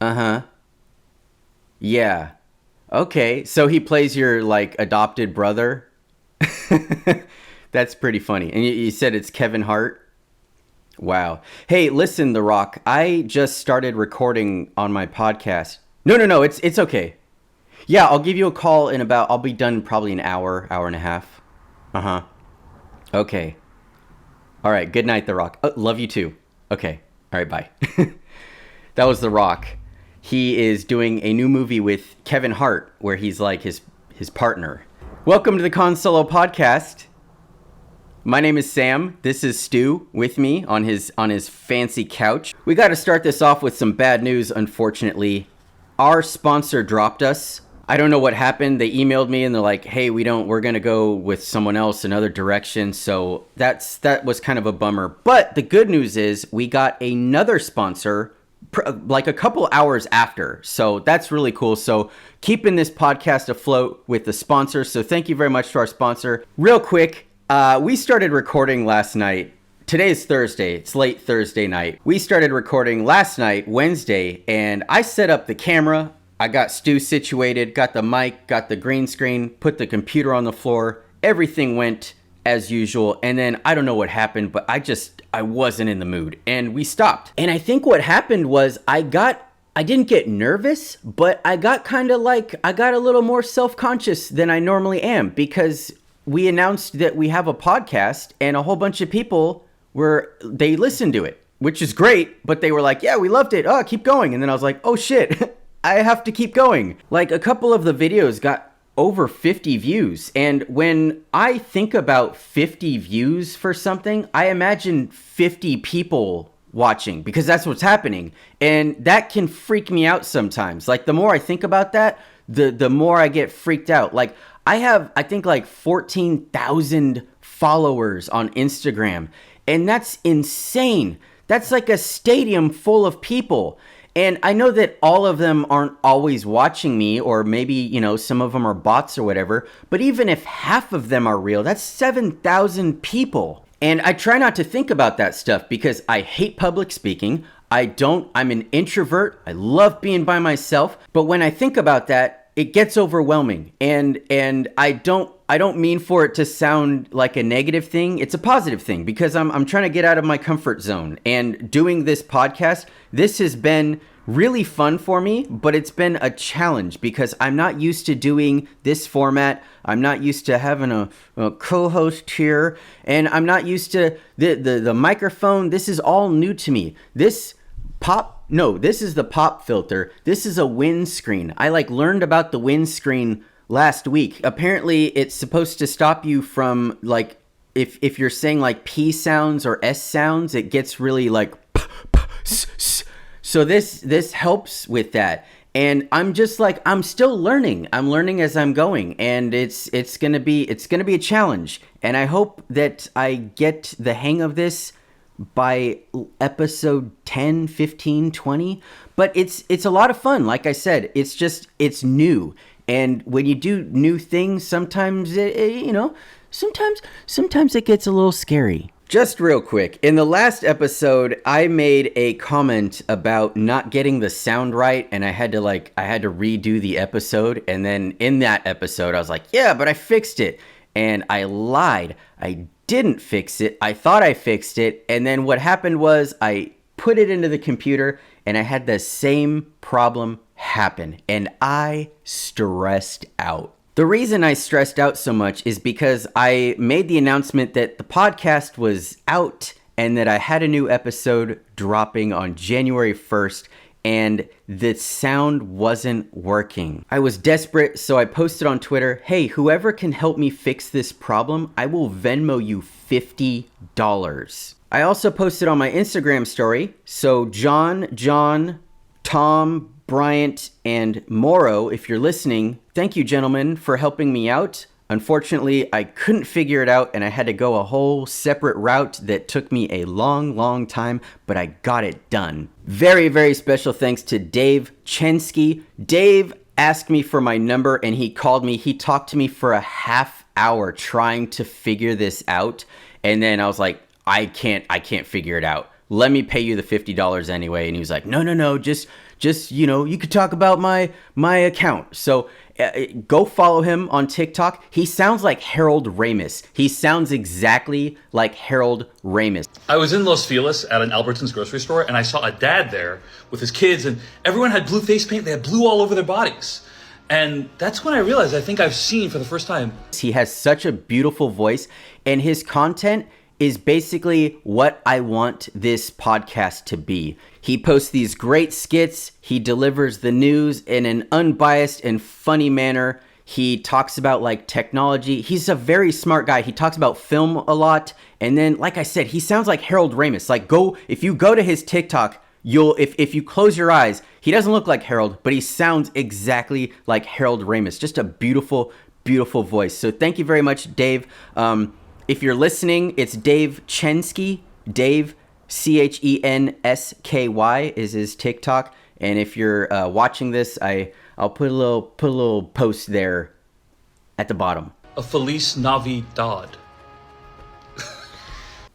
Uh-huh. Yeah. Okay. So he plays your like adopted brother. That's pretty funny. And you said it's Kevin Hart? Wow. Hey, listen, The Rock. I just started recording on my podcast. No. It's okay. Yeah, I'll give you a call in about. I'll be done probably an hour, hour and a half. Uh huh. Okay. All right. Good night, The Rock. Love you too. Okay. All right. Bye. That was The Rock. He is doing a new movie with Kevin Hart where he's like his partner. Welcome to the Cahn Solo podcast. My name is Sam. This is Stu with me on his fancy couch. We got to start this off with some bad news, unfortunately. Our sponsor dropped us. I don't know what happened. They emailed me and they're like, "Hey, we're going to go with someone else another direction." So that was kind of a bummer. But the good news is we got another sponsor like a couple hours after. So that's really cool. So keeping this podcast afloat with the sponsor. So thank you very much to our sponsor. Real quick, we started recording last night. Today's Thursday. It's late Thursday night. We started recording last night, Wednesday, and I set up the camera. I got Stu situated, got the mic, got the green screen, put the computer on the floor. Everything went as usual. And then I don't know what happened, but I wasn't in the mood and we stopped. And I think what happened was I didn't get nervous, but I got a little more self-conscious than I normally am because we announced that we have a podcast and a whole bunch of people they listened to it, which is great, but they were like, "Yeah, we loved it. Oh, keep going." And then I was like, "Oh shit, I have to keep going." Like a couple of the videos got over 50 views. And when I think about 50 views for something, I imagine 50 people watching because that's what's happening. And that can freak me out sometimes. Like the more I think about that, the more I get freaked out. Like I think like 14,000 followers on Instagram. And that's insane. That's like a stadium full of people. And I know that all of them aren't always watching me, or maybe, some of them are bots or whatever. But even if half of them are real, that's 7,000 people. And I try not to think about that stuff because I hate public speaking. I'm an introvert. I love being by myself. But when I think about that, it gets overwhelming. And I don't mean for it to sound like a negative thing. It's a positive thing because I'm trying to get out of my comfort zone. And doing this podcast, this has been really fun for me, but it's been a challenge because I'm not used to doing this format. I'm not used to having a co-host here, and I'm not used to the microphone. This is all new to me. This is the pop filter. This is a windscreen. I learned about the windscreen last week. Apparently it's supposed to stop you from if you're saying P sounds or S sounds, it gets really so this helps with that. And I'm just I'm still learning. I'm learning as I'm going, and it's gonna be a challenge. And I hope that I get the hang of this by episode 10, 15, 20. But it's a lot of fun. Like I said, it's new. And when you do new things, sometimes sometimes it gets a little scary. Just real quick, in the last episode, I made a comment about not getting the sound right, and I had to redo the episode. And then in that episode, I was like, "Yeah, but I fixed it." And I lied. I didn't fix it. I thought I fixed it. And then what happened was I put it into the computer and I had the same problem happen. And I stressed out. The reason I stressed out so much is because I made the announcement that the podcast was out and that I had a new episode dropping on January 1st. And the sound wasn't working. I was desperate, so I posted on Twitter, "Hey, whoever can help me fix this problem, I will Venmo you $50. I also posted on my Instagram story, so John, Tom, Bryant, and Morrow, if you're listening, thank you, gentlemen, for helping me out. Unfortunately, I couldn't figure it out and I had to go a whole separate route that took me a long, long time, but I got it done. Very, very special thanks to Dave Chensky. Dave asked me for my number and he called me. He talked to me for a half hour trying to figure this out. And then I was like, I can't figure it out. let me pay you the $50 anyway. And he was like, no, just, you could talk about my account. So go follow him on TikTok. He sounds like Harold Ramis. He sounds exactly like Harold Ramis. I was in Los Feliz at an Albertsons grocery store, and I saw a dad there with his kids, and everyone had blue face paint. They had blue all over their bodies. And that's when I realized, I think I've seen for the first time. He has such a beautiful voice, and his content is basically what I want this podcast to be. He posts these great skits. He delivers the news in an unbiased and funny manner. He talks about like technology. He's a very smart guy. He talks about film a lot. And then, like I said, he sounds like Harold Ramis. Like if you go to his TikTok, if you close your eyes, he doesn't look like Harold, but he sounds exactly like Harold Ramis. Just a beautiful, beautiful voice. So thank you very much, Dave. If you're listening, it's Dave Chensky. Dave, Chensky is his TikTok. And if you're watching this, I'll put a little post there at the bottom. A Feliz Navidad.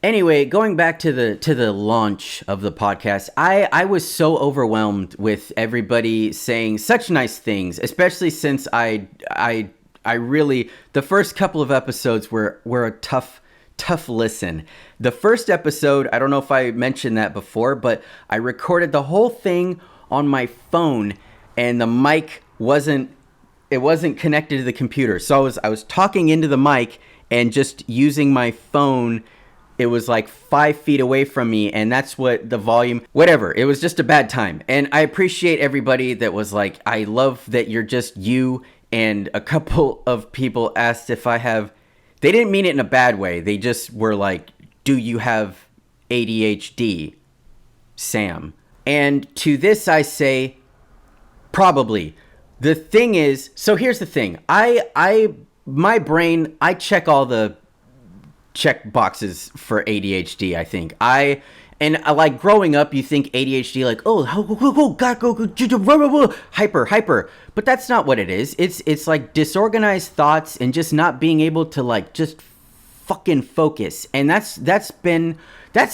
Anyway, going back to the launch of the podcast, I was so overwhelmed with everybody saying such nice things, especially since I really, the first couple of episodes were a tough listen. The first episode, I don't know if I mentioned that before, but I recorded the whole thing on my phone, and the mic wasn't connected to the computer. So I was talking into the mic and just using my phone. It was like 5 feet away from me, and that's what the volume, whatever. It was just a bad time. And I appreciate everybody that was like, I love that you're just you. And a couple of people asked if I have, they didn't mean it in a bad way. They just were like, do you have ADHD, Sam? And to this I say, probably. The thing is, so here's the thing. My brain, I check all the check boxes for ADHD, I think. Like growing up, you think ADHD like, oh, go, hyper. But that's not what it is. It's like disorganized thoughts and just not being able to like just fucking focus. And that's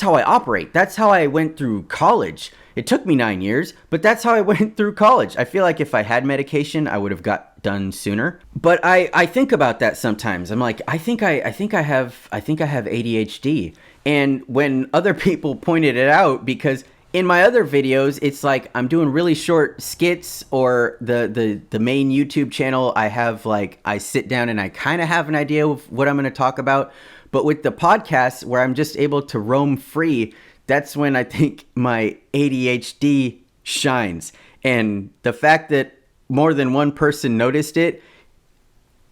how I operate. That's how I went through college. It took me 9 years, but that's how I went through college. I feel like if I had medication, I would have got done sooner. But I think about that sometimes. I'm like, I think I have ADHD. And when other people pointed it out, because in my other videos, it's like I'm doing really short skits, or the main YouTube channel, I have like, I sit down and I kind of have an idea of what I'm going to talk about. But with the podcast, where I'm just able to roam free, that's when I think my ADHD shines. And the fact that more than one person noticed it,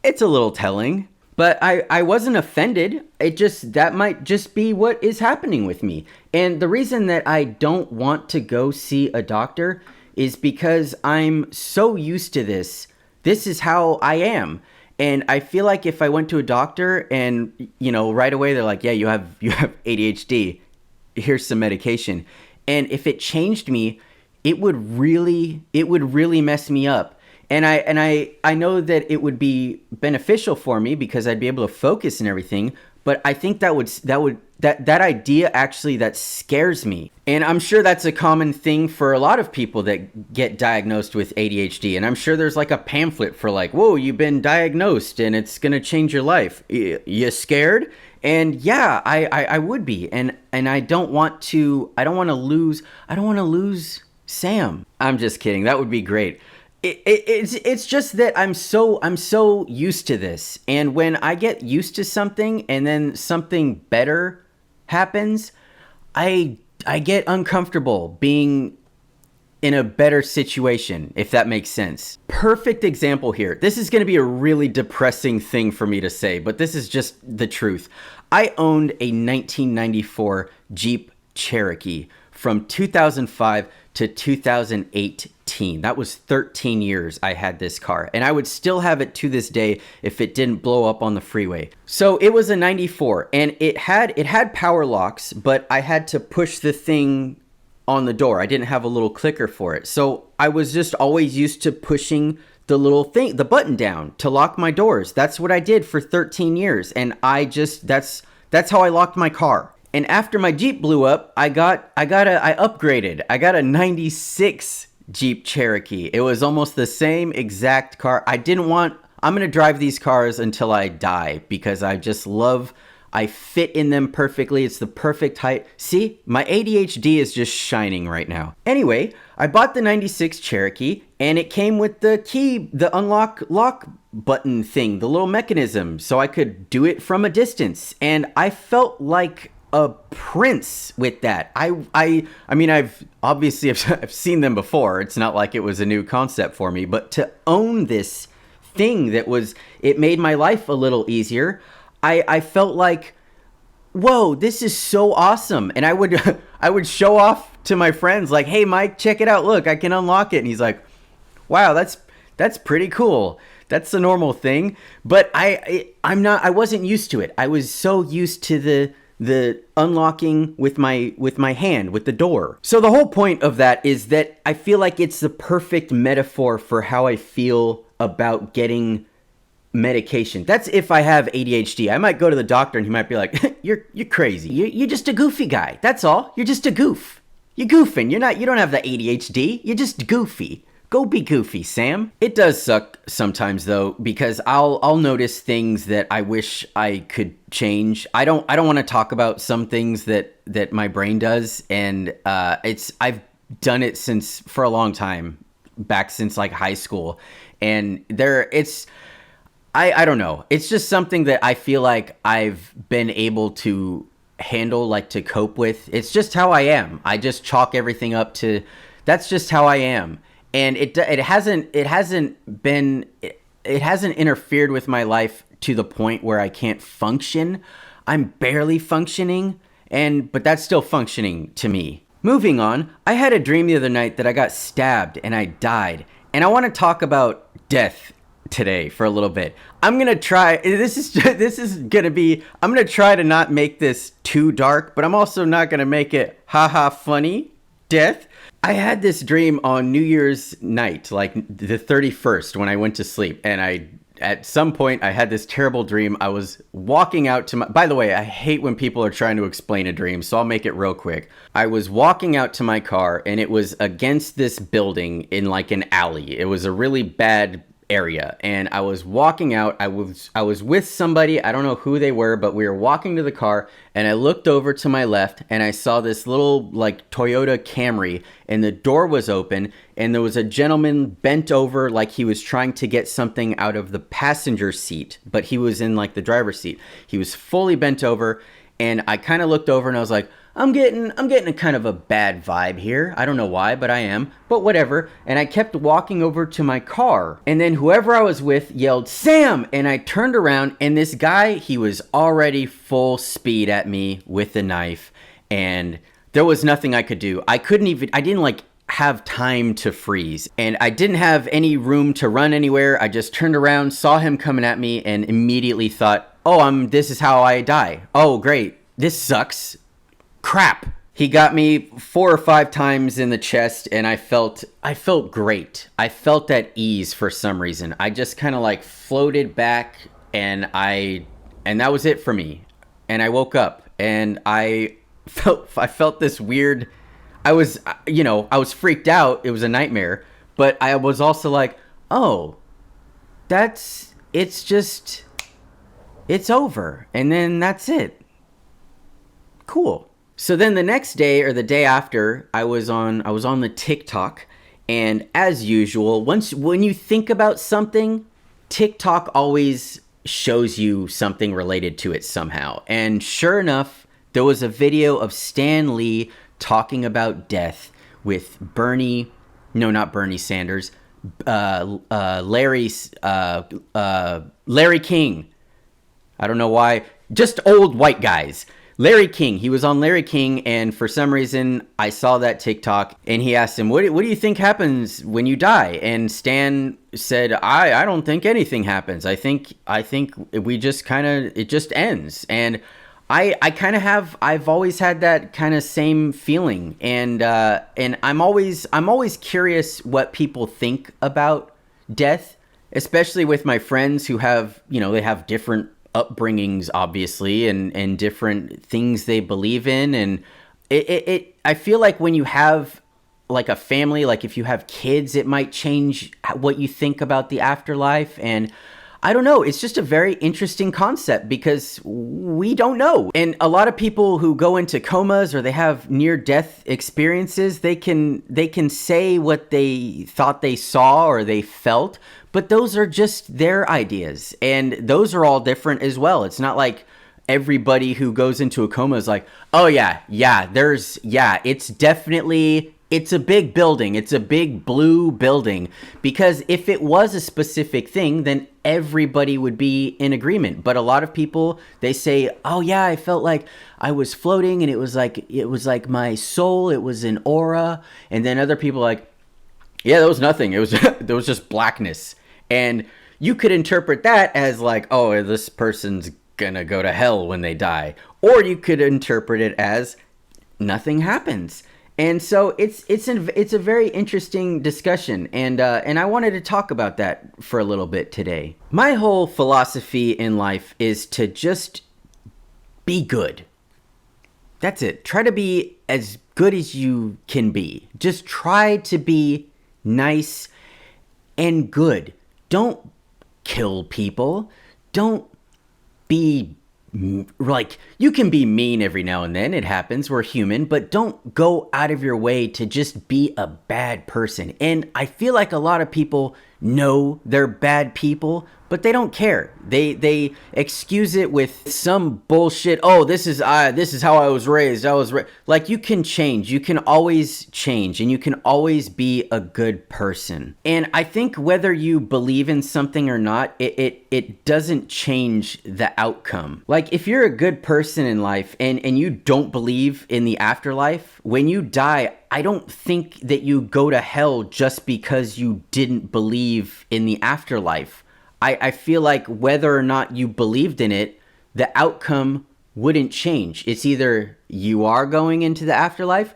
it's a little telling. But I wasn't offended. That might just be what is happening with me. And the reason that I don't want to go see a doctor is because I'm so used to this. This is how I am. And I feel like if I went to a doctor and, right away they're like, yeah, you have ADHD. Here's some medication. And if it changed me, it would really mess me up. And I know that it would be beneficial for me because I'd be able to focus and everything. But I think that idea actually, that scares me. And I'm sure that's a common thing for a lot of people that get diagnosed with ADHD. And I'm sure there's like a pamphlet for like, whoa, you've been diagnosed and it's going to change your life. You scared? And yeah, I would be. And I don't want to lose Sam. I'm just kidding. That would be great. It's just that I'm so used to this. And when I get used to something and then something better happens, I get uncomfortable being in a better situation, if that makes sense. Perfect example here. This is going to be a really depressing thing for me to say, but this is just the truth. I owned a 1994 Jeep Cherokee from 2005 to 2018. That was 13 years I had this car, and I would still have it to this day if it didn't blow up on the freeway. So it was a 94, and it had power locks, but I had to push the thing on the door. I didn't have a little clicker for it. So I was just always used to pushing the little thing, the button down to lock my doors. That's what I did for 13 years. And that's how I locked my car. And after my Jeep blew up, I upgraded. I got a 96 Jeep Cherokee. It was almost the same exact car. I'm going to drive these cars until I die because I fit in them perfectly. It's the perfect height. See, my ADHD is just shining right now. Anyway, I bought the 96 Cherokee and it came with the key, the unlock lock button thing, the little mechanism, so I could do it from a distance. And I felt like a prince with that. I mean, I've seen them before. It's not like it was a new concept for me, but to own this thing it made my life a little easier. I felt like, whoa, this is so awesome. And I would show off to my friends like, hey, Mike, check it out. Look, I can unlock it. And he's like, wow, that's pretty cool. That's the normal thing. But I wasn't used to it. I was so used to the unlocking with my hand, with the door. So the whole point of that is that I feel like it's the perfect metaphor for how I feel about getting medication. That's if I have ADHD. I might go to the doctor and he might be like, you're crazy. You're just a goofy guy. That's all. You're just a goof. You're goofing. You don't have the ADHD. You're just goofy. Go be goofy, Sam. It does suck sometimes though, because I'll notice things that I wish I could change. I don't want to talk about some things that my brain does, and I've done it for a long time, back since like high school, and I don't know. It's just something that I feel like I've been able to handle, like to cope with. It's just how I am. I just chalk everything up to that's just how I am. And it hasn't interfered with my life to the point where I can't function. I'm barely functioning, but that's still functioning to me. Moving on, I had a dream the other night that I got stabbed and I died. And I want to talk about death today for a little bit. I'm going to try to not make this too dark, but I'm also not going to make it haha funny. Death. I had this dream on New Year's night, like the 31st, when I went to sleep. And at some point, I had this terrible dream. I was walking out to by the way, I hate when people are trying to explain a dream, so I'll make it real quick. I was walking out to my car and it was against this building in like an alley. It was a really bad area, and I was walking out. I was with somebody. I don't know who they were, but we were walking to the car, and I looked over to my left and I saw this little like Toyota Camry, and the door was open, and there was a gentleman bent over like he was trying to get something out of the passenger seat, but he was in like the driver's seat. He was fully bent over, and I kind of looked over and I was like, I'm getting a kind of a bad vibe here. I don't know why, but I am. But whatever. And I kept walking over to my car. And then whoever I was with yelled, Sam! And I turned around, and this guy, he was already full speed at me with a knife. And there was nothing I could do. I didn't like have time to freeze. And I didn't have any room to run anywhere. I just turned around, saw him coming at me, and immediately thought, this is how I die. Oh, great. This sucks. Crap. He got me 4 or 5 times in the chest, and I felt great. I felt at ease for some reason. I just kind of like floated back, and that was it for me. And I woke up, and I felt this weird, I was freaked out. It was a nightmare, but I was also like, it's over. And then that's it. Cool. So then the next day or the day after, I was on the TikTok, and as usual, when you think about something, TikTok always shows you something related to it somehow. And sure enough, there was a video of Stan Lee talking about death with not Bernie Sanders, Larry King. I don't know why, just old white guys. Larry King. He was on Larry King, and for some reason, I saw that TikTok, and he asked him, what do you think happens when you die? And Stan said, I don't think anything happens. I think we just it just ends. And I've always had that kind of same feeling, and I'm always curious what people think about death, especially with my friends who have, they have different upbringings, obviously, and different things they believe in. And I feel like when you have like a family, like if you have kids, it might change what you think about the afterlife. And I don't know. It's just a very interesting concept because we don't know. And a lot of people who go into comas or they have near-death experiences, they can say what they thought they saw or they felt, but those are just their ideas. And those are all different as well. It's not like everybody who goes into a coma is like, oh yeah, it's definitely... It's a big building. It's a big blue building. Because if it was a specific thing, then everybody would be in agreement. But a lot of people, they say, oh yeah, I felt like I was floating and it was like my soul, it was an aura. And then other people are like, yeah, there was nothing. It was there was just blackness. And you could interpret that as like, oh, this person's gonna go to hell when they die. Or you could interpret it as nothing happens. And so it's a very interesting discussion, and I wanted to talk about that for a little bit today. My whole philosophy in life is to just be good. That's it. Try to be as good as you can be. Just try to be nice and good. Don't kill people. Don't be like, you can be mean every now and then. It happens. We're human. But don't go out of your way to just be a bad person. And I feel like a lot of people know they're bad people, but they don't care. They excuse it with some bullshit. Oh, this is how I was raised. Like, you can change. You can always change, and you can always be a good person. And I think whether you believe in something or not, it doesn't change the outcome. Like, if you're a good person in life and you don't believe in the afterlife, when you die, I don't think that you go to hell just because you didn't believe in the afterlife. I feel like whether or not you believed in it, the outcome wouldn't change. It's either you are going into the afterlife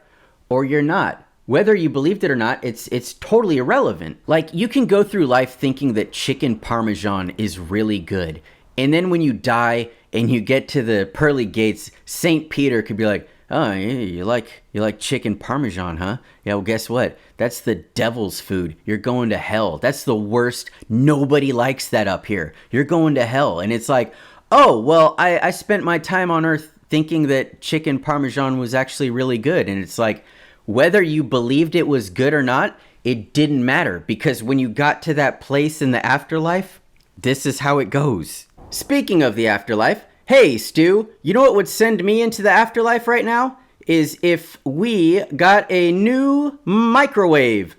or you're not. Whether you believed it or not, it's totally irrelevant. Like, you can go through life thinking that chicken parmesan is really good. And then when you die and you get to the pearly gates, St. Peter could be like, oh, you like chicken parmesan, huh? Yeah, well, guess what? That's the devil's food. You're going to hell. That's the worst. Nobody likes that up here. You're going to hell. And it's like, oh, well, I spent my time on earth thinking that chicken parmesan was actually really good. And it's like, whether you believed it was good or not, it didn't matter. Because when you got to that place in the afterlife, this is how it goes. Speaking of the afterlife, hey, Stu, you know what would send me into the afterlife right now? Is if we got a new microwave.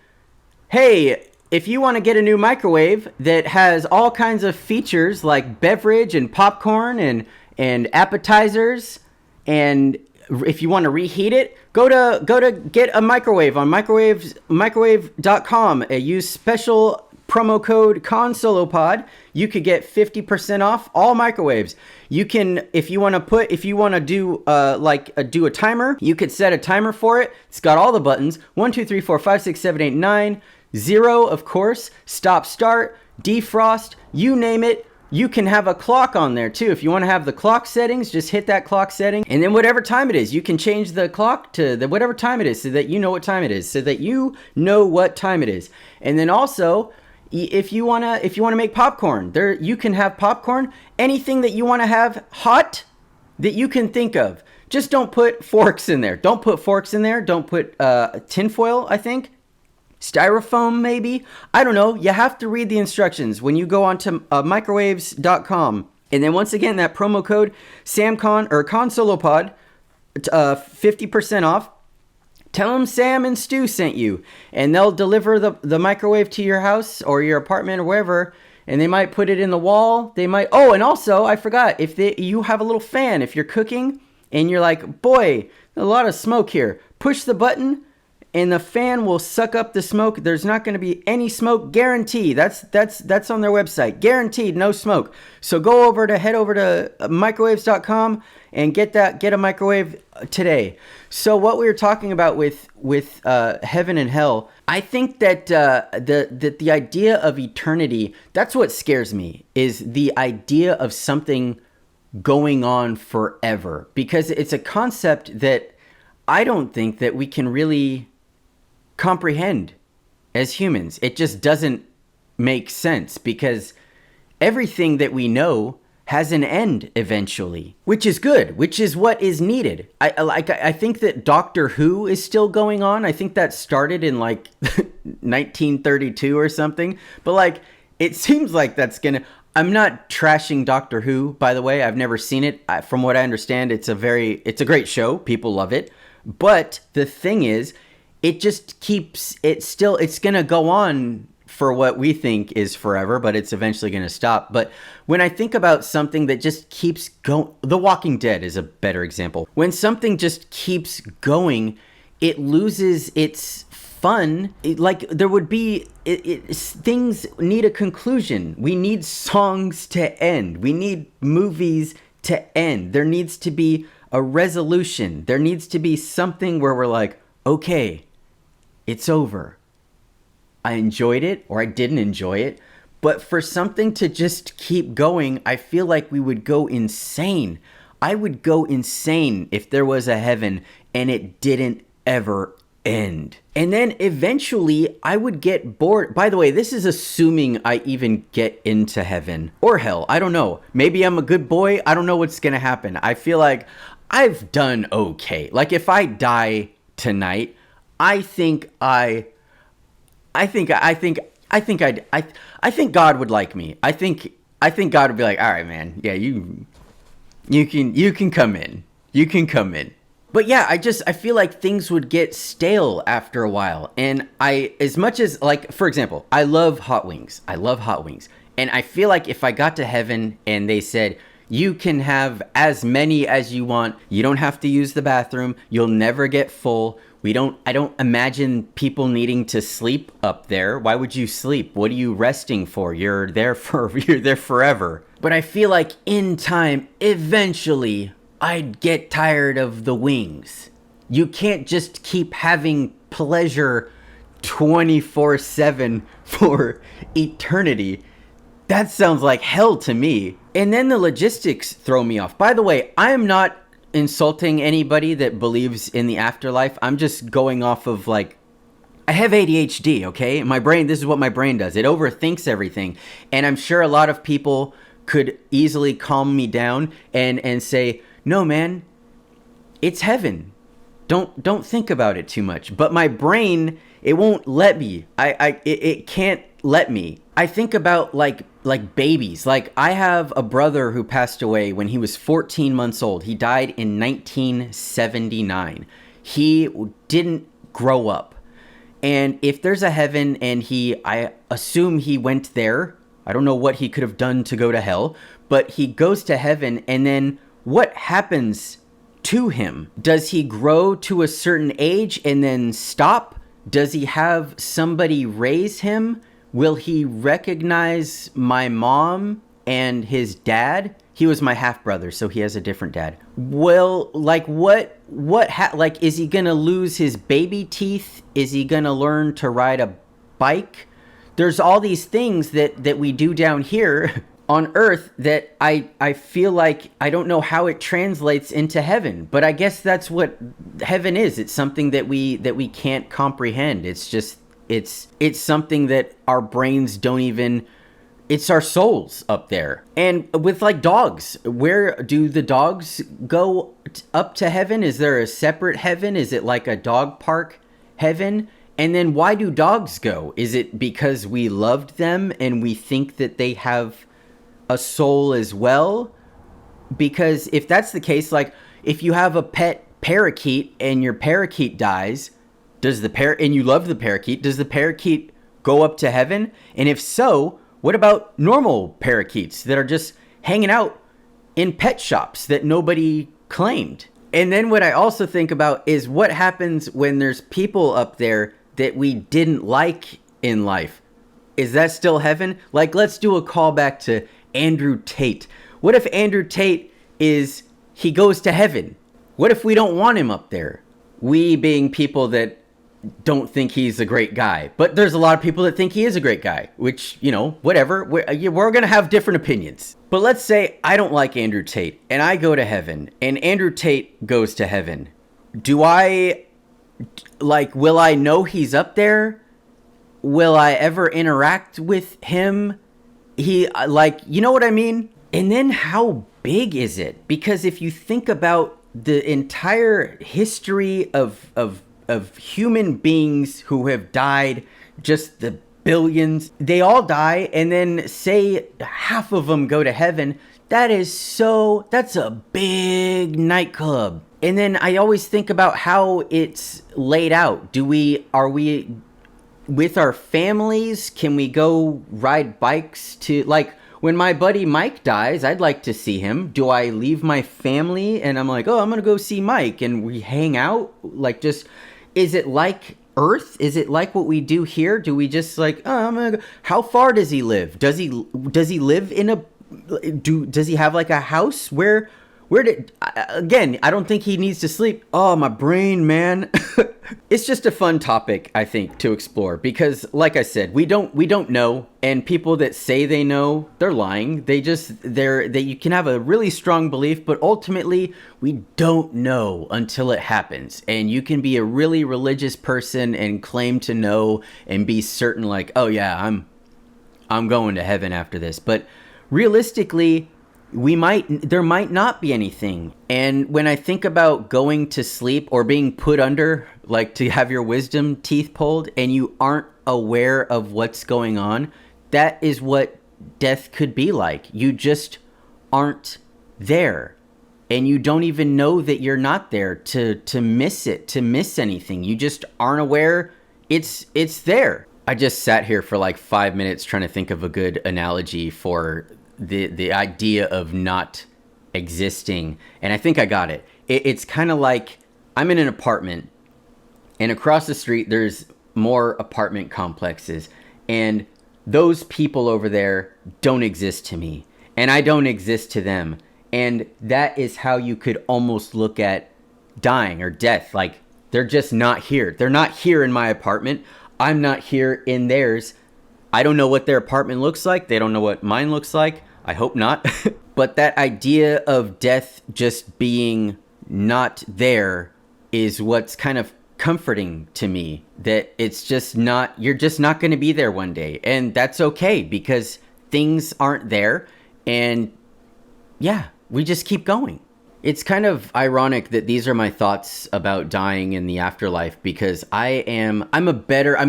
Hey, if you want to get a new microwave that has all kinds of features like beverage and popcorn and appetizers, and if you want to reheat it, go to get a microwave on microwave.com. Use special promo code CONSOLOPOD. You could get 50% off all microwaves. You can, if you want to do do a timer, you could set a timer for it. It's got all the buttons: 1, 2, 3, 4, 5, 6, 7, 8, 9, 0, of course, stop, start, defrost, you name it. You can have a clock on there too. If you want to have the clock settings, just hit that clock setting, and then whatever time it is, you can change the clock to whatever time it is, so that you know what time it is, And then also, if you wanna make popcorn, you can have popcorn, anything that you want to have hot that you can think of. Just don't put forks in there. Don't put tinfoil, I think. Styrofoam, maybe. I don't know. You have to read the instructions when you go onto microwaves.com. And then once again, that promo code SamCon or ConSoloPod, 50% off. Tell them Sam and Stu sent you, and they'll deliver the microwave to your house or your apartment or wherever, and they might put it in the wall. They might, oh, and also, I forgot, you have a little fan, if you're cooking, and you're like, boy, a lot of smoke here, push the button, and the fan will suck up the smoke. There's not going to be any smoke, guarantee. That's on their website, guaranteed, no smoke. So head over to microwaves.com and get a microwave today. So what we were talking about with heaven and hell, I think that the idea of eternity, that's what scares me, is the idea of something going on forever, because it's a concept that I don't think that we can really comprehend as humans. It just doesn't make sense, because everything that we know has an end eventually, which is good, which is what is needed. I think that Doctor Who is still going on. I think that started in like 1932 or something. But like, it seems like that's gonna. I'm not trashing Doctor Who, by the way. I've never seen it. From what I understand, it's a great show. People love it. But the thing is, it just keeps. It's gonna go on for what we think is forever, but it's eventually going to stop. But when I think about something that just keeps going, The Walking Dead is a better example. When something just keeps going, it loses its fun. Things need a conclusion. We need songs to end. We need movies to end. There needs to be a resolution. There needs to be something where we're like, okay, it's over. I enjoyed it, or I didn't enjoy it. But for something to just keep going, I feel like we would go insane. I would go insane if there was a heaven and it didn't ever end. And then eventually I would get bored. By the way, this is assuming I even get into heaven or hell. I don't know. Maybe I'm a good boy. I don't know what's going to happen. I feel like I've done okay. Like if I die tonight, I think God would like me. I think God would be like, all right, man. Yeah, you can come in. You can come in. But yeah, I feel like things would get stale after a while. And as much as, like, for example, I love hot wings. And I feel like if I got to heaven and they said, you can have as many as you want. You don't have to use the bathroom. You'll never get full. I don't imagine people needing to sleep up there. Why would you sleep? What are you resting for? You're there forever. But I feel like in time, eventually, I'd get tired of the wings. You can't just keep having pleasure 24/7 for eternity. That sounds like hell to me. And then the logistics throw me off. By the way, I am not insulting anybody that believes in the afterlife. I'm just going off of, like, I have ADHD, okay? This is what my brain does. It overthinks everything. And I'm sure a lot of people could easily calm me down and say, no, man, it's heaven. Don't think about it too much. But my brain, it won't let me. It can't let me. I think about like babies. Like, I have a brother who passed away when he was 14 months old. He died in 1979. He didn't grow up. And if there's a heaven and I assume he went there. I don't know what he could have done to go to hell, but he goes to heaven, and then what happens to him? Does he grow to a certain age and then stop? Does he have somebody raise him? Will he recognize my mom and his dad? He was my half brother, so he has a different dad. Well, like is he gonna lose his baby teeth? Is he gonna learn to ride a bike? There's all these things that we do down here on earth that I feel like I don't know how it translates into heaven, but I guess that's what heaven is. It's something that we can't comprehend. It's just it's something that our brains don't even. It's our souls up there. And with like dogs, where do the dogs go up to heaven? Is there a separate heaven? Is it like a dog park heaven? And then why do dogs go? Is it because we loved them and we think that they have a soul as well? Because if that's the case, like if you have a pet parakeet and your parakeet dies, and you love the parakeet, does the parakeet go up to heaven? And if so, what about normal parakeets that are just hanging out in pet shops that nobody claimed? And then what I also think about is what happens when there's people up there that we didn't like in life. Is that still heaven? Like, let's do a callback to Andrew Tate. What if Andrew Tate he goes to heaven? What if we don't want him up there? We being people that don't think he's a great guy. But there's a lot of people that think he is a great guy, which, whatever. We're going to have different opinions. But let's say I don't like Andrew Tate and I go to heaven and Andrew Tate goes to heaven. Will I know he's up there? Will I ever interact with him? You know what I mean? And then how big is it? Because if you think about the entire history of human beings who have died, just the billions, they all die, and then say half of them go to heaven. That's a big nightclub. And then I always think about how it's laid out. Are we with our families? Can we go ride bikes to, when my buddy Mike dies, I'd like to see him. Do I leave my family and I'm like, oh, I'm going to go see Mike and we hang out? Is it like Earth? Is it like what we do here? Do we just I'm going to go? How far does he live? Does he live in does he have a house? Again, I don't think he needs to sleep. Oh, my brain, man. It's just a fun topic, I think, to explore because, like I said, we don't know, and people that say they know, they're lying. You can have a really strong belief, but ultimately, we don't know until it happens. And you can be a really religious person and claim to know and be certain, oh yeah, I'm going to heaven after this. But realistically, there might not be anything. And when I think about going to sleep or being put under, to have your wisdom teeth pulled and you aren't aware of what's going on, that is what death could be like. You just aren't there. And you don't even know that you're not there to miss it, to miss anything. You just aren't aware it's there. I just sat here for 5 minutes trying to think of a good analogy for the idea of not existing, and I think I got it. It's kind of like I'm in an apartment, and across the street there's more apartment complexes, and those people over there don't exist to me, and I don't exist to them. And that is how you could almost look at dying or death. They're just not here. They're not here in my apartment. I'm not here in theirs. I don't know what their apartment looks like. They don't know what mine looks like. I hope not. But that idea of death just being not there is what's kind of comforting to me. That it's just not, you're just not going to be there one day. And that's okay because things aren't there. And yeah, we just keep going. It's kind of ironic that these are my thoughts about dying in the afterlife because I'm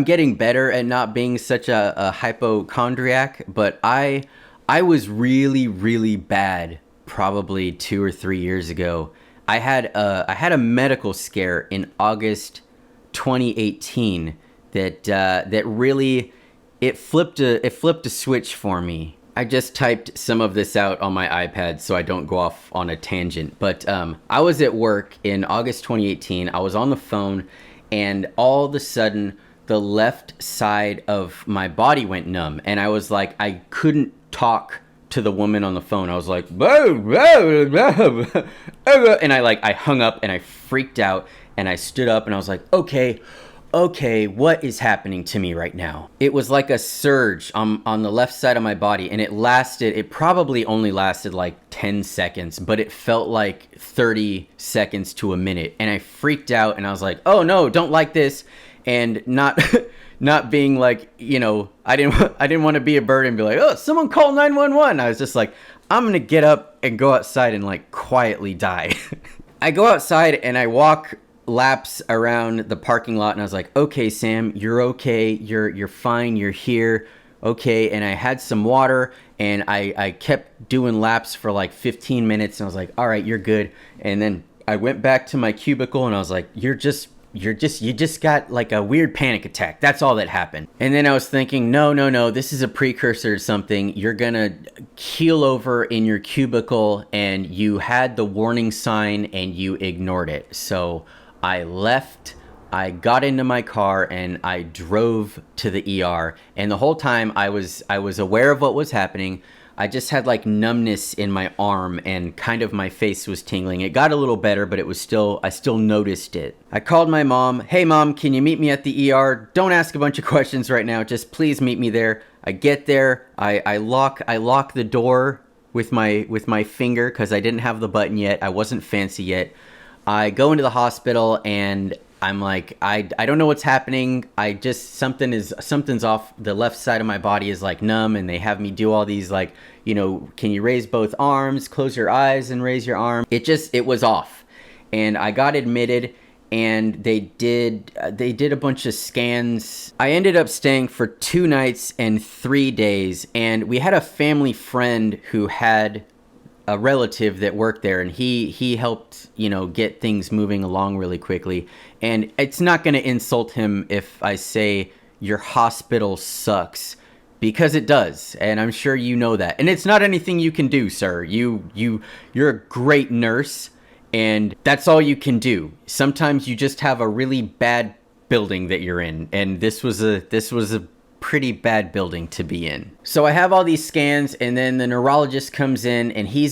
getting better at not being such a hypochondriac, but I was really, really bad probably 2 or 3 years ago. I had a medical scare in August 2018 that really it flipped a switch for me. I just typed some of this out on my iPad so I don't go off on a tangent. But I was at work in August 2018. I was on the phone, and all of a sudden, the left side of my body went numb. And I was like, I couldn't talk to the woman on the phone. I was like, and I hung up and I freaked out. And I stood up and I was like, okay, what is happening to me right now? It was like a surge on the left side of my body, and it probably only lasted 10 seconds, but it felt like 30 seconds to a minute. And I freaked out and I was like, oh no, don't like this. And not being I didn't want to be a bird and be like, oh, someone call 911. I was just like, I'm going to get up and go outside and quietly die. I go outside and I walk laps around the parking lot, and I was like, okay, Sam, you're okay, you're fine, you're here, okay. And I had some water, and I kept doing laps for 15 minutes, and I was like, all right, you're good. And then I went back to my cubicle, and I was like, you just got a weird panic attack. That's all that happened. And then I was thinking, no, this is a precursor to something. You're gonna keel over in your cubicle, and you had the warning sign and you ignored it. So I left, I got into my car, and I drove to the ER. And the whole time I was aware of what was happening. I just had like numbness in my arm and kind of my face was tingling. It got a little better, but I still noticed it. I called my mom. Hey mom, can you meet me at the ER? Don't ask a bunch of questions right now. Just please meet me there. I get there. I lock the door with my finger because I didn't have the button yet. I wasn't fancy yet. I go into the hospital and I'm like, I don't know what's happening. Something's off. The left side of my body is like numb, and they have me do all these like, can you raise both arms, close your eyes and raise your arm? It was off. And I got admitted and they did a bunch of scans. I ended up staying for 2 nights and 3 days, and we had a family friend who had a relative that worked there, and he helped get things moving along really quickly. And it's not going to insult him if I say your hospital sucks, because it does, and I'm sure you know that. And it's not anything you can do, sir. You're a great nurse, and that's all you can do. Sometimes you just have a really bad building that you're in, and this was a pretty bad building to be in. So I have all these scans, and then the neurologist comes in, and he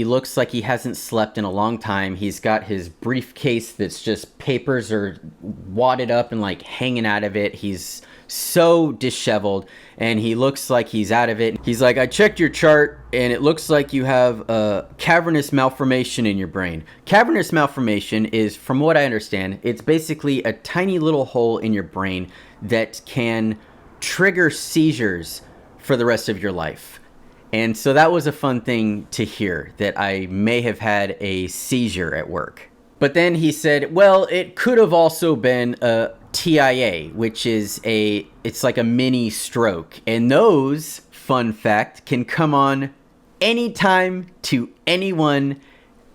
looks like he hasn't slept in a long time. He's got his briefcase that's just papers are wadded up and like hanging out of it. He's so disheveled, and he looks like he's out of it. He's like, I checked your chart, and it looks like you have a cavernous malformation in your brain. Cavernous malformation is, from what I understand, it's basically a tiny little hole in your brain that can trigger seizures for the rest of your life. And so that was a fun thing to hear, that I may have had a seizure at work. But then he said, well, it could have also been a TIA, which is it's like a mini stroke. And those, fun fact, can come on anytime to anyone.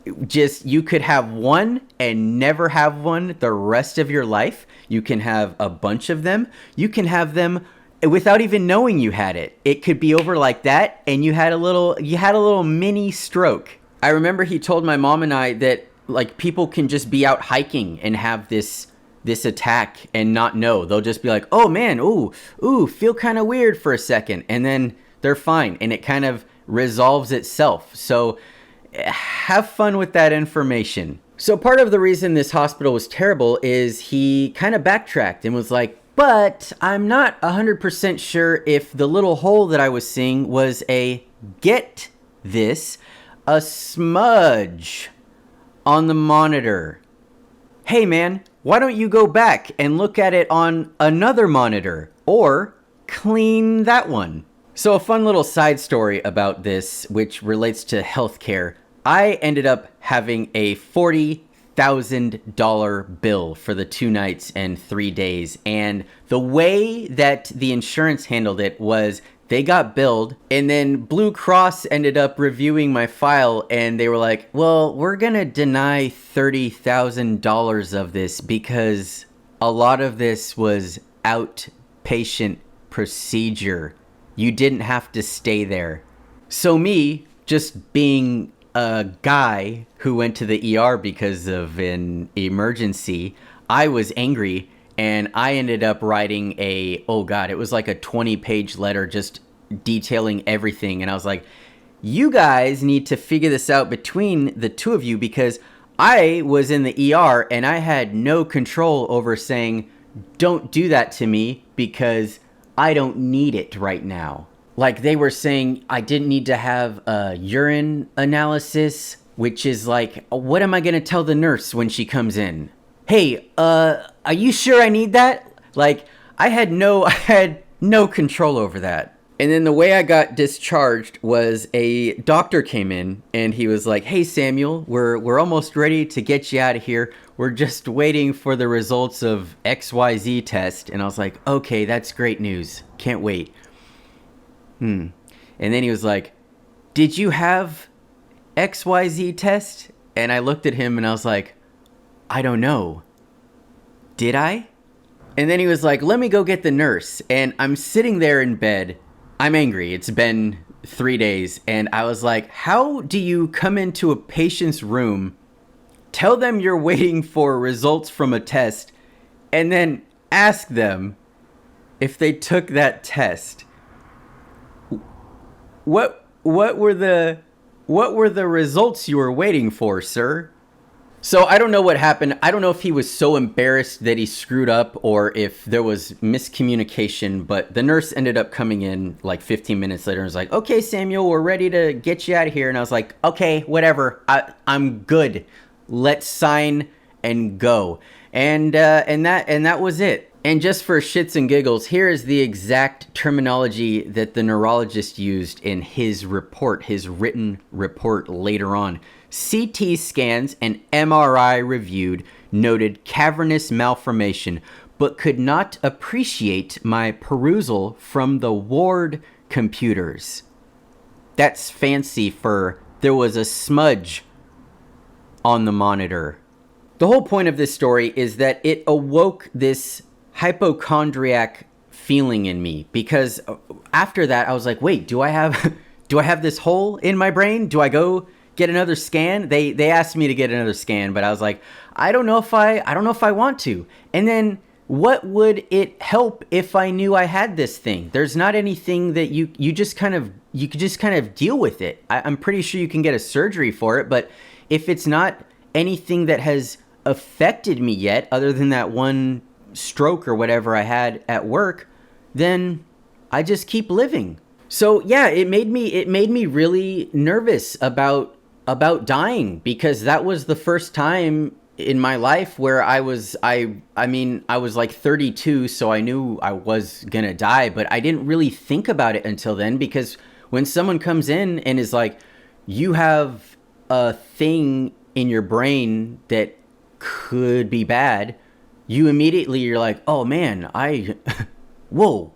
You could have one and never have one the rest of your life. You can have a bunch of them. You can have them without even knowing you had it. It could be over like that, and you had a little mini stroke. I remember he told my mom and I that like people can just be out hiking and have this attack and not know. They'll just be like, oh man, ooh, feel kind of weird for a second, and then they're fine, and it kind of resolves itself. So have fun with that information. So part of the reason this hospital was terrible is he kind of backtracked and was like, but I'm not 100% sure if the little hole that I was seeing was get this, a smudge on the monitor. Hey man, why don't you go back and look at it on another monitor or clean that one? So a fun little side story about this, which relates to healthcare. I ended up having a $40,000 bill for the 2 nights and 3 days. And the way that the insurance handled it was they got billed, and then Blue Cross ended up reviewing my file, and they were like, well, we're gonna deny $30,000 of this because a lot of this was outpatient procedure. You didn't have to stay there. So me, just being a guy who went to the ER because of an emergency, I was angry, and I ended up writing it was like a 20-page letter just detailing everything. And I was like, you guys need to figure this out between the two of you, because I was in the ER and I had no control over saying, don't do that to me because I don't need it right now. Like they were saying I didn't need to have a urine analysis, which is like, what am I going to tell the nurse when she comes in? Hey, are you sure I need that? Like I had no control over that. And then the way I got discharged was a doctor came in and he was like, hey Samuel, we're almost ready to get you out of here. We're just waiting for the results of XYZ test. And I was like, okay, that's great news. Can't wait. And then he was like, did you have XYZ test? And I looked at him and I was like, I don't know. Did I? And then he was like, let me go get the nurse. And I'm sitting there in bed. I'm angry. It's been 3 days. And I was like, how do you come into a patient's room, tell them you're waiting for results from a test, and then ask them if they took that test? what were the results you were waiting for, sir? So I don't know what happened. I don't know if he was so embarrassed that he screwed up or if there was miscommunication, but the nurse ended up coming in like 15 minutes later and was like, okay, Samuel, we're ready to get you out of here. And I was like, okay, whatever. I'm good. Let's sign and go. And that was it. And just for shits and giggles, here is the exact terminology that the neurologist used in his report, his written report later on. CT scans and MRI reviewed noted cavernous malformation, but could not appreciate my perusal from the ward computers. That's fancy for there was a smudge on the monitor. The whole point of this story is that it awoke this hypochondriac feeling in me, because after that I was like, wait, do I have this hole in my brain? Do I go get another scan? They asked me to get another scan, but I was like, I don't know if I want to. And then what would it help if I knew I had this thing? There's not anything that you could just kind of deal with it. I'm pretty sure you can get a surgery for it, but if it's not anything that has affected me yet, other than that one stroke or whatever I had at work, then I just keep living. So yeah, it made me really nervous about dying, because that was the first time in my life where I was like 32, so I knew I was gonna die, but I didn't really think about it until then, because when someone comes in and is like, you have a thing in your brain that could be bad, you're like, oh man, whoa,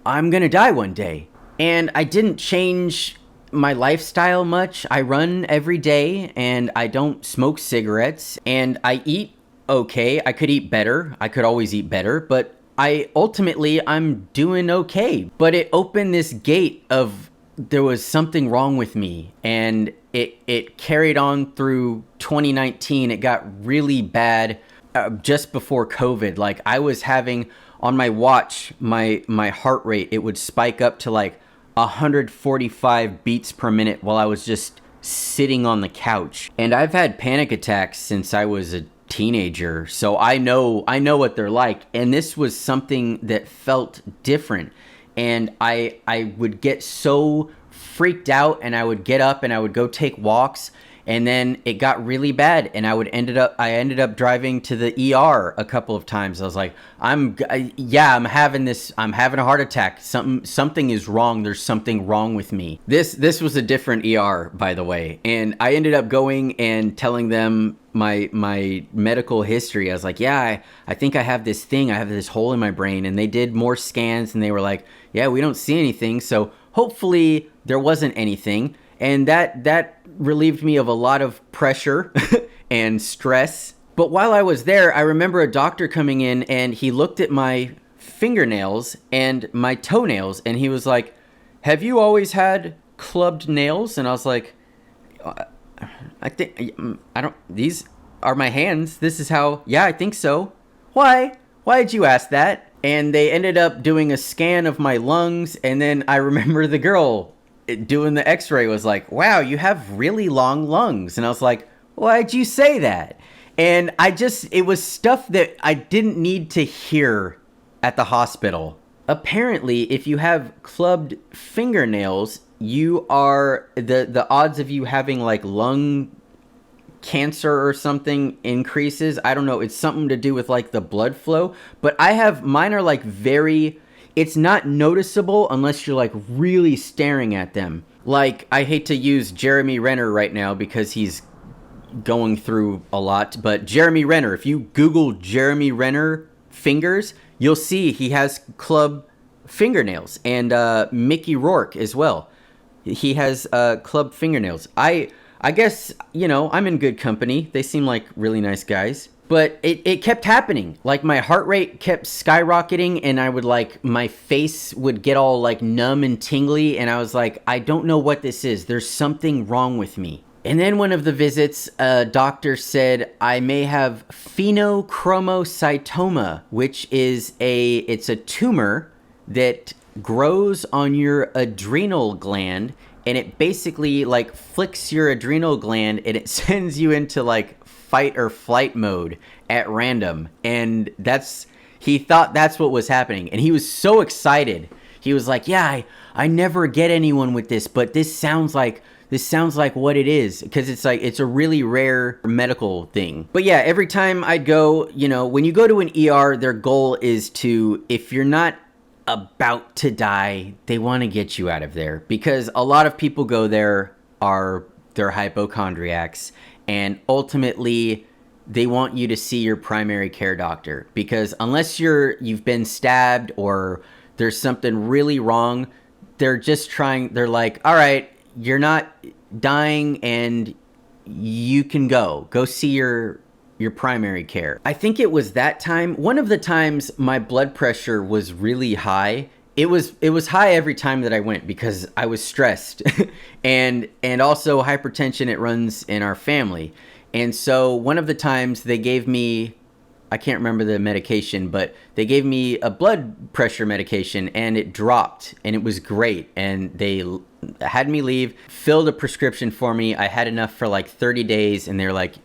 I'm gonna die one day. And I didn't change my lifestyle much. I run every day and I don't smoke cigarettes and I eat okay. I could eat better. I could always eat better, but I'm doing okay. But it opened this gate of there was something wrong with me, and it carried on through 2019. It got really bad just before COVID. Like, I was having on my watch, my heart rate, it would spike up to like 145 beats per minute while I was just sitting on the couch. And I've had panic attacks since I was a teenager, so I know what they're like. And this was something that felt different. And I would get so freaked out, and I would get up and I would go take walks, and then it got really bad, and I ended up driving to the ER a couple of times. I was like, I'm having a heart attack. Something is wrong. There's something wrong with me. This was a different ER, by the way. And I ended up going and telling them my medical history. I was like, yeah, I think I have this thing. I have this hole in my brain. And they did more scans, and they were like, yeah, we don't see anything. So hopefully there wasn't anything. And that relieved me of a lot of pressure and stress. But while I was there, I remember a doctor coming in, and he looked at my fingernails and my toenails, and he was like, have you always had clubbed nails? And I was like, these are my hands. This is how, yeah, I think so. Why did you ask that? And they ended up doing a scan of my lungs, and then I remember the girl doing the x-ray was like, wow, you have really long lungs. And I was like, why'd you say that? And it was stuff that I didn't need to hear at the hospital. Apparently, if you have clubbed fingernails, you are, the odds of you having like lung cancer or something increases. I don't know. It's something to do with like the blood flow. But mine are like it's not noticeable unless you're like really staring at them. Like, I hate to use Jeremy Renner right now because he's going through a lot, but Jeremy Renner, if you Google Jeremy Renner fingers, you'll see he has club fingernails. And Mickey Rourke as well. He has club fingernails. I guess, I'm in good company. They seem like really nice guys. But it kept happening. Like, my heart rate kept skyrocketing, and I would my face would get all like numb and tingly, and I was like, I don't know what this is. There's something wrong with me. And then one of the visits, a doctor said I may have phenochromocystoma, which is it's a tumor that grows on your adrenal gland, and it basically like flicks your adrenal gland, and it sends you into like fight or flight mode at random. And he thought that's what was happening, and he was so excited. He was like, yeah, I never get anyone with this, but this sounds like what it is, because it's a really rare medical thing. But yeah, every time I'd go, when you go to an ER, their goal is to, if you're not about to die, they want to get you out of there, because a lot of people go there they're hypochondriacs, and ultimately they want you to see your primary care doctor, because unless you've been stabbed or there's something really wrong, they're like, all right, you're not dying and you can go see your primary care. I think it was that time. One of the times my blood pressure was really high. It was high every time that I went because I was stressed and also hypertension, it runs in our family. And so one of the times they gave me, I can't remember the medication, but they gave me a blood pressure medication and it dropped, and it was great. And they had me leave, filled a prescription for me. I had enough for like 30 days, and they're like,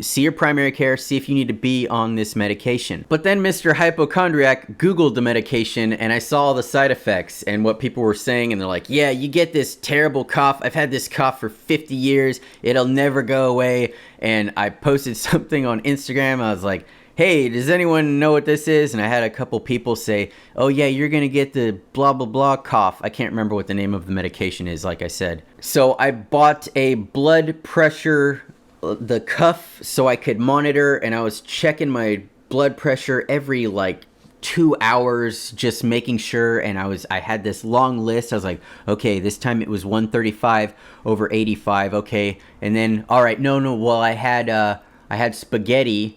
see your primary care, see if you need to be on this medication. But then Mr. Hypochondriac Googled the medication, and I saw all the side effects and what people were saying, and they're like, yeah, you get this terrible cough. I've had this cough for 50 years. It'll never go away. And I posted something on Instagram. I was like, hey, does anyone know what this is? And I had a couple people say, oh yeah, you're gonna get the blah blah blah cough. I can't remember what the name of the medication is, like I said. So I bought a blood pressure, the cuff, so I could monitor, and I was checking my blood pressure every like 2 hours, just making sure. And I had this long list. I was like, okay, this time it was 135/85. Okay. And then, all right, no, well, I had spaghetti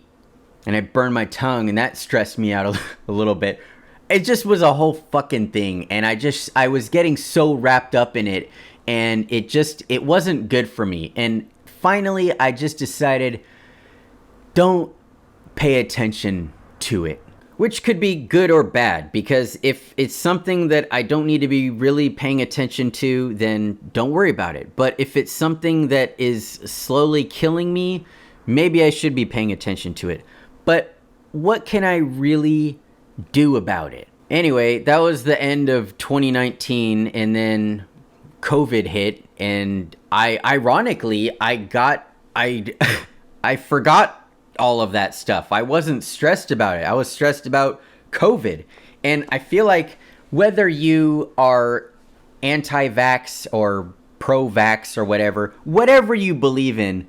and I burned my tongue, and that stressed me out a little bit. It just was a whole fucking thing, and I was getting so wrapped up in it, and it wasn't good for me. And finally, I just decided, don't pay attention to it, which could be good or bad, because if it's something that I don't need to be really paying attention to, then don't worry about it. But if it's something that is slowly killing me, maybe I should be paying attention to it. But what can I really do about it? Anyway, that was the end of 2019, and then COVID hit, and I forgot all of that stuff. I wasn't stressed about it. I was stressed about COVID. And I feel like whether you are anti-vax or pro-vax or whatever you believe in,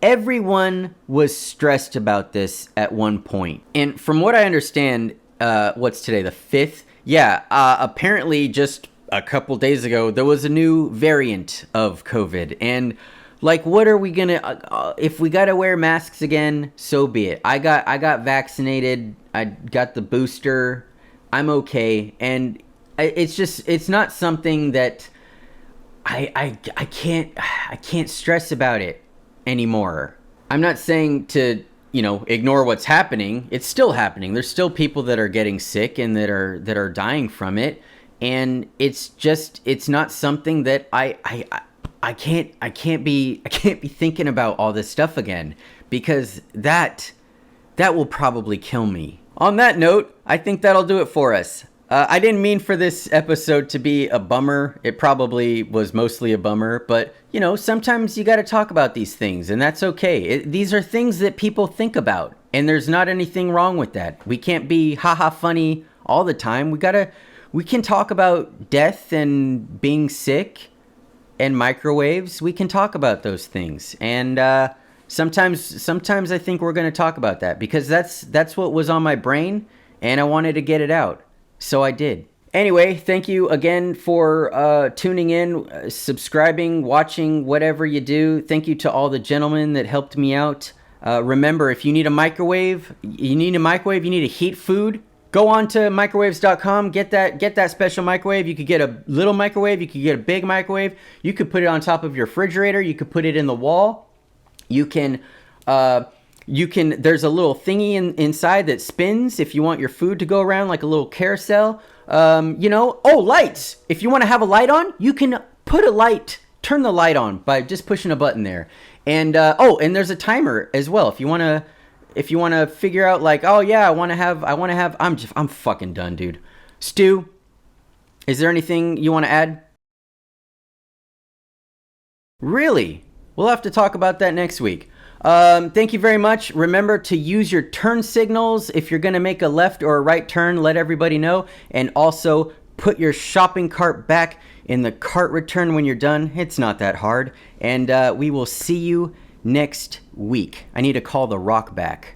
everyone was stressed about this at one point. And from what I understand, what's today, the 5th? Yeah, apparently just a couple days ago, there was a new variant of COVID. And like, what are we gonna, if we gotta wear masks again, so be it. I got vaccinated. I got the booster. I'm okay. And it's not something that I can't stress about it anymore. I'm not saying to, ignore what's happening. It's still happening. There's still people that are getting sick and that are dying from it. And it's not something that I can't be thinking about all this stuff again, because that will probably kill me. On that note, I think that'll do it for us. I didn't mean for this episode to be a bummer. It probably was mostly a bummer, but sometimes you got to talk about these things, and that's okay. These are things that people think about, and there's not anything wrong with that. We can't be haha funny all the time. We can talk about death and being sick and microwaves. We can talk about those things. And sometimes I think we're going to talk about that, because that's what was on my brain, and I wanted to get it out. So I did. Anyway, thank you again for tuning in, subscribing, watching, whatever you do. Thank you to all the gentlemen that helped me out. Remember, if you need a microwave, you need to heat food, go on to microwaves.com, get that special microwave. You could get a little microwave, you could get a big microwave. You could put it on top of your refrigerator, you could put it in the wall. You can You can, there's a little thingy inside that spins if you want your food to go around, like a little carousel. Lights. If you want to have a light on, you can turn the light on by just pushing a button there. And and there's a timer as well. If you want to figure out like, oh yeah, I'm fucking done, dude. Stu, is there anything you want to add? Really? We'll have to talk about that next week. Thank you very much. Remember to use your turn signals. If you're going to make a left or a right turn, let everybody know. And also put your shopping cart back in the cart return when you're done. It's not that hard. And we will see you next week. I need to call the Rock back.